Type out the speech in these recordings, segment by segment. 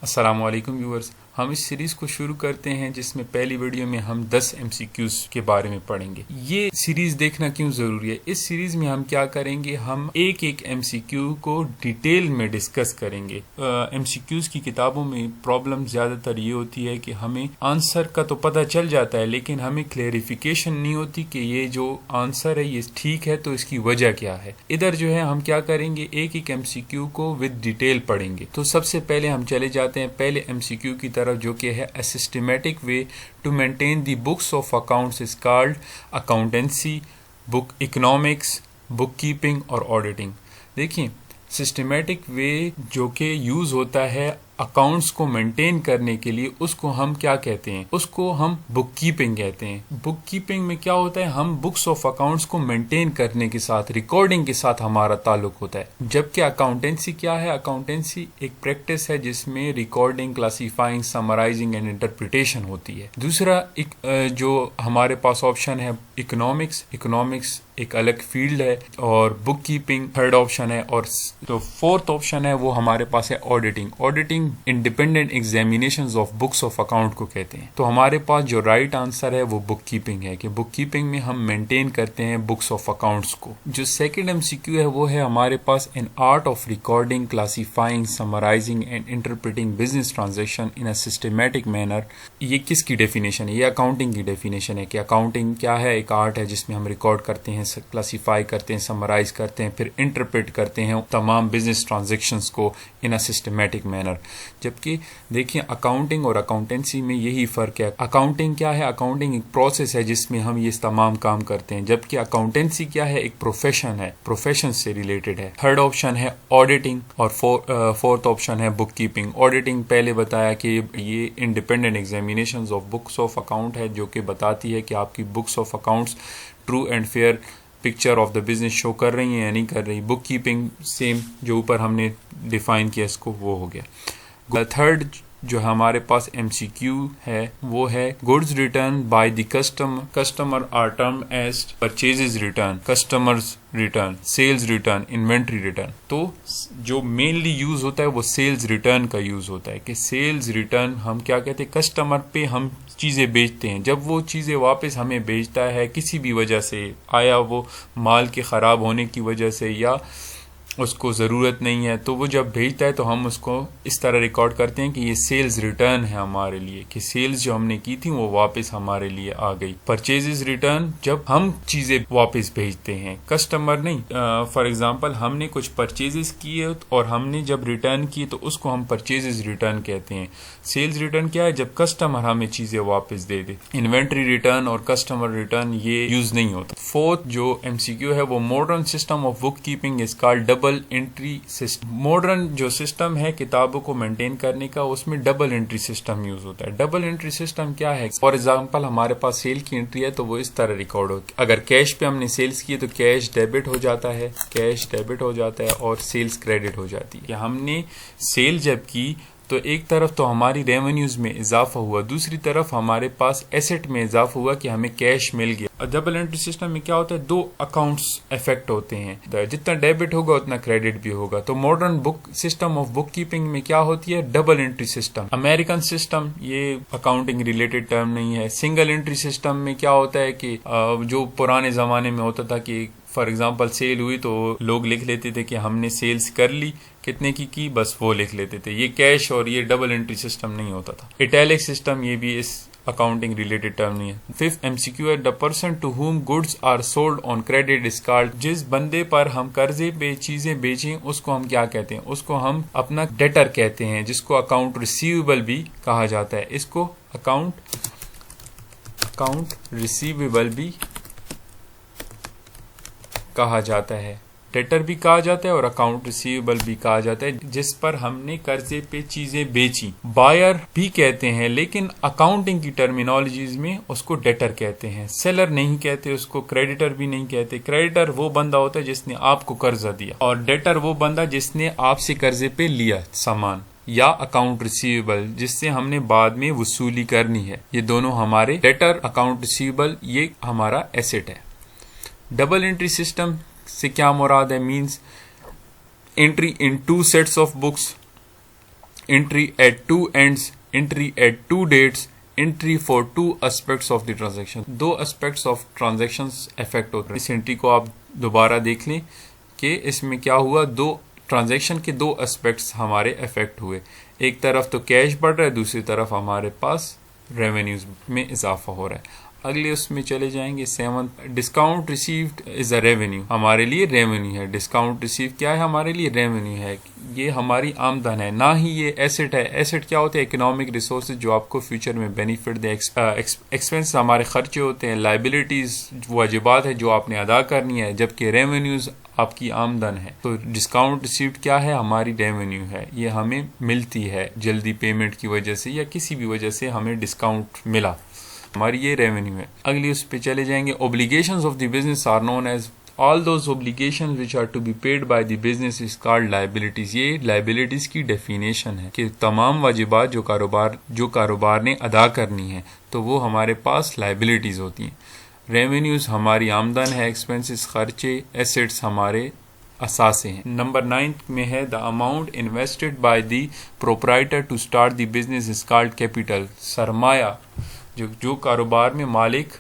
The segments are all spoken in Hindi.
अस्सलामुअलैकुम व्यूअर्स, हम इस सीरीज़ को शुरू करते हैं जिसमें पहली वीडियो में हम 10 MCQs के बारे में पढ़ेंगे। ये सीरीज़ देखना क्यों ज़रूरी है? इस सीरीज़ में हम क्या करेंगे, हम एक एक MCQ को डिटेल में डिस्कस करेंगे। MCQs की किताबों में प्रॉब्लम ज़्यादातर ये होती है कि हमें आंसर का तो पता चल जाता है, लेकिन हमें क्लेरिफिकेशन नहीं होती कि ये जो आंसर है ये ठीक है तो इसकी वजह क्या है। इधर जो है हम क्या करेंगे, एक एक MCQ को विद डिटेल पढ़ेंगे। तो सबसे पहले हम चले जाते हैं पहले MCQ की तरफ, जो कि है a systematic way to maintain the books of accounts is called accountancy, book economics, bookkeeping और auditing। देखिए, सिस्टमेटिक वे जो कि यूज होता है अकाउंट्स को मेंटेन करने के लिए, उसको हम क्या कहते हैं? उसको हम बुक कीपिंग कहते हैं। बुक कीपिंग में क्या होता है, हम बुक्स ऑफ अकाउंट्स को मेंटेन करने के साथ, रिकॉर्डिंग के साथ हमारा ताल्लुक होता है। जबकि अकाउंटेंसी क्या है? अकाउंटेंसी एक प्रैक्टिस है जिसमें recording, classifying, summarising and interpretation होती है। दूसरा जो हमारे पास ऑप्शन है इकोनॉमिक्स। इकोनॉमिक्स एक अलग फील्ड है, और बुक कीपिंग थर्ड ऑप्शन है, और तो फोर्थ ऑप्शन है वो हमारे पास है auditing. Auditing independent examinations of books of account को कहते हैं। तो हमारे पास जो राइट आंसर है वो बुक कीपिंग है, कि बुक कीपिंग में हम मेंटेन करते हैं बुक्स ऑफ अकाउंट्स को। जो सेकंड MCQ है वो है हमारे पास an art of recording, classifying, summarising and interpreting business transaction in a systematic manner. ये किसकी डेफिनेशन है? ये अकाउंटिंग की डेफिनेशन है कि अकाउंटिंग क्या है? एक आर्ट है जिसमें हम रिकॉर्ड करते हैं, क्लासीफाई करते हैं, समराइज करते हैं, फिर इंटरप्रेट करते हैं तमाम बिजनेस ट्रांजैक्शंस को इन अ सिस्टमैटिक मैनर। जबकि देखिए, अकाउंटिंग और अकाउंटेंसी में यही फर्क है। अकाउंटिंग क्या है? अकाउंटिंग एक प्रोसेस है जिसमें हम ये तमाम काम करते हैं, जबकि अकाउंटेंसी क्या है? एक प्रोफेशन है, प्रोफेशन से रिलेटेड है। थर्ड ऑप्शन है ऑडिटिंग, और फोर्थ ऑप्शन है बुक कीपिंग। ऑडिटिंग पहले बताया कि ये independent examinations of books of account है, जो कि बताती है कि आपकी books of accounts true and fair picture of the business show कर रही है या नहीं कर रही। बुक कीपिंग सेम जो ऊपर हमने डिफाइन किया इसको, वो हो गया। थर्ड जो हमारे पास MCQ है वो है goods return by the customer are term as purchases return, customers return, sales return, inventory return. तो जो मेनली यूज होता है वो सेल्स रिटर्न का यूज होता है, कि सेल्स रिटर्न हम क्या कहते हैं, कस्टमर पे हम चीज़ें बेचते हैं, जब वो चीज़ें वापस हमें बेचता है किसी भी वजह से, आया वो माल के ख़राब होने की वजह से या उसको ज़रूरत नहीं है, तो वो जब भेजता है तो हम उसको इस तरह रिकॉर्ड करते हैं कि ये सेल्स रिटर्न है हमारे लिए, कि सेल्स जो हमने की थी वो वापस हमारे लिए आ गई। परचेजेस रिटर्न जब हम चीज़ें वापस भेजते हैं, कस्टमर नहीं। फॉर एग्जांपल हमने कुछ परचेजेस किए और हमने जब रिटर्न की तो उसको हम परचेजेस रिटर्न कहते हैं। सेल्स रिटर्न क्या है? जब कस्टमर हमें चीज़ें वापस दे दे। इन्वेंट्री रिटर्न और कस्टमर रिटर्न ये यूज नहीं होता। फोर्थ जो MCQ है वो modern system of book keeping is called double entry system. Modern जो सिस्टम है किताबों को मेंटेन करने का, उसमें डबल एंट्री सिस्टम यूज होता है। डबल एंट्री सिस्टम क्या है? फॉर एग्जांपल हमारे पास सेल की एंट्री है तो वो इस तरह रिकॉर्ड होती है। अगर कैश पे हमने सेल्स किए तो कैश डेबिट हो जाता है, कैश डेबिट हो जाता है और सेल्स क्रेडिट हो जाती है। हमने सेल जब की तो एक तरफ तो हमारी रेवेन्यूज में इजाफा हुआ, दूसरी तरफ हमारे पास एसेट में इजाफा हुआ कि हमें कैश मिल गया। डबल एंट्री सिस्टम में क्या होता है? दो अकाउंट्स इफेक्ट होते हैं, जितना डेबिट होगा उतना क्रेडिट भी होगा। तो modern book system of book keeping में क्या होती है? Double entry system. American system ये अकाउंटिंग रिलेटेड टर्म नहीं है। सिंगल एंट्री सिस्टम में क्या होता है कि जो पुराने जमाने में होता था कि फॉर एग्जाम्पल सेल हुई तो लोग लिख लेते थे कि हमने सेल्स कर ली, कितने की बस वो लिख लेते थे। ये कैश और ये डबल एंट्री सिस्टम नहीं होता था। इटैलिक सिस्टम ये भी इस अकाउंटिंग रिलेटेड टर्म नहीं है। फिफ्थ MCQ है the person to whom goods are sold on credit is called. जिस बंदे पर हम कर्जे पे चीजें बेचें उसको हम क्या कहते हैं? उसको हम अपना डेटर कहते हैं, जिसको अकाउंट रिसीवेबल भी कहा जाता है। इसको अकाउंट रिसीवेबल भी कहा जाता है, डेटर भी कहा जाता है और अकाउंट रिसीवेबल भी कहा जाता है, जिस पर हमने कर्जे पे चीजें बेची। बायर भी कहते हैं, लेकिन अकाउंटिंग की टर्मिनोलॉजीज में उसको डेटर कहते हैं। सेलर नहीं कहते उसको, क्रेडिटर भी नहीं कहते। क्रेडिटर वो बंदा होता है जिसने आपको कर्जा दिया, और डेटर वो बंदा जिसने आपसे कर्जे पे लिया सामान, या अकाउंट रिसीवेबल जिससे हमने बाद में वसूली करनी है। ये दोनों हमारे डेटर, अकाउंट रिसीवेबल, ये हमारा एसेट है। डबल एंट्री सिस्टम से क्या मुराद है? Means entry in two sets of books entry at two ends, entry at two dates, entry for two aspects of the transaction. दो एस्पेक्ट्स ऑफ ट्रांजेक्शंस अफेक्ट होते हैं। इस एंट्री को आप दोबारा देख लें कि इसमें क्या हुआ, दो ट्रांजेक्शन के दो एस्पेक्ट्स हमारे अफेक्ट हुए। एक तरफ तो कैश बढ़ रहा है, दूसरी तरफ हमारे पास रेवेन्यूज में इजाफा हो रहा है। अगले उसमें चले जाएंगे 7, discount received is a revenue, हमारे लिए रेवेन्यू है। डिस्काउंट रिसीव क्या है, हमारे लिए रेवेन्यू है, ये हमारी आमदन है, ना ही ये एसेट है। एसेट क्या होते हैं, इकोनॉमिक रिसोर्सेज जो आपको फ्यूचर में बेनिफिट दे। एक्सपेंस हमारे खर्चे होते हैं, लाइबिलिटीज वाजिबात है जो आपने अदा करनी है, जबकि रेवेन्यूज आपकी आमदन है। तो डिस्काउंट रिसीव्ड क्या है, हमारी रेवेन्यू है, ये हमें मिलती है जल्दी पेमेंट की वजह से या किसी भी वजह से हमें डिस्काउंट मिला, हमारी ये रेवेन्यू है। अगली उस पे चले जाएंगे, obligations of the business are known as all those obligations which are to be paid by the business is called liabilities. ये लायबिलिटीज की डेफिनेशन है कि तमाम वाजिबात जो कारोबार ने अदा करनी है तो वो हमारे पास लायबिलिटीज होती हैं। रेवेन्यूज हमारी आमदन है, एक्सपेंसेस खर्चे, एसेट्स हमारे असासे हैं। नंबर 9 में है the amount invested by the proprietor to start the business is called capital. सरमाया, जो कारोबार में मालिक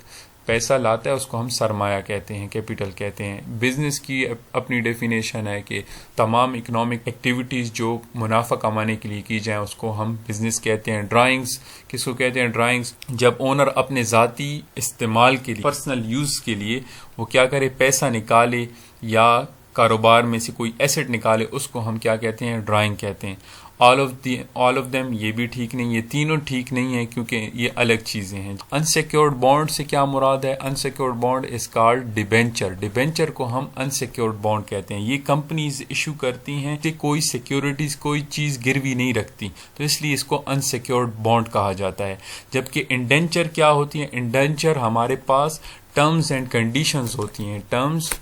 पैसा लाता है उसको हम सरमाया कहते हैं, कैपिटल कहते हैं। बिजनेस की अपनी डेफिनेशन है कि तमाम इकोनॉमिक एक्टिविटीज़ जो मुनाफा कमाने के लिए की जाए उसको हम बिजनेस कहते हैं। ड्राइंग्स किसको कहते हैं, ड्राइंग्स जब ओनर अपने ज़ाती इस्तेमाल के लिए, पर्सनल यूज़ के लिए वो क्या करे, पैसा निकाले या कारोबार में से कोई एसेट निकाले, उसको हम क्या कहते हैं, ड्राइंग कहते हैं। ऑल ऑफ देम ये भी ठीक नहीं, ये तीनों ठीक नहीं है क्योंकि ये अलग चीजें हैं। अनसिक्योर्ड बॉन्ड से क्या मुराद है, unsecured bond is called debenture. Debenture को हम अनसिक्योर्ड बॉन्ड कहते हैं। ये कंपनीज इशू करती हैं कि कोई सिक्योरिटीज, कोई चीज गिरवी नहीं रखती, तो इसलिए इसको अनसिक्योर्ड बॉन्ड कहा जाता है। जबकि इंडेंचर क्या होती है, इंडेंचर हमारे पास टर्म्स एंड कंडीशंस होती हैं, टर्म्स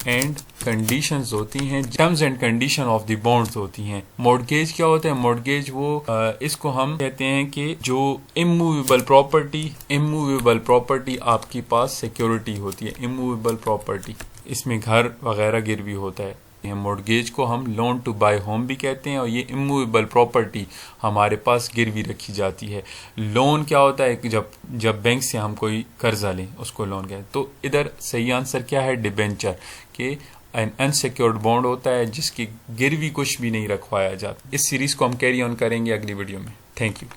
एंड कंडीशंस होती हैं, terms and condition of the bonds होती हैं। मॉर्गेज क्या होता है, मॉर्गेज इसको हम कहते हैं कि जो इमूवेबल प्रॉपर्टी आपके पास सिक्योरिटी होती है, इमूवेबल प्रॉपर्टी, इसमें घर वगैरह गिरवी होता है। मॉर्गेज को हम लोन टू बाय होम भी कहते हैं और ये इमूवेबल प्रॉपर्टी हमारे पास गिरवी रखी जाती है। लोन क्या होता है कि जब बैंक से हम कोई कर्जा लें उसको लोन कहते हैं। तो इधर सही आंसर क्या है, डिबेंचर, कि अनसिक्योर्ड बॉन्ड होता है जिसकी गिरवी कुछ भी नहीं रखवाया जाता। इस सीरीज को हम कैरी ऑन करेंगे अगली वीडियो में। Thank you.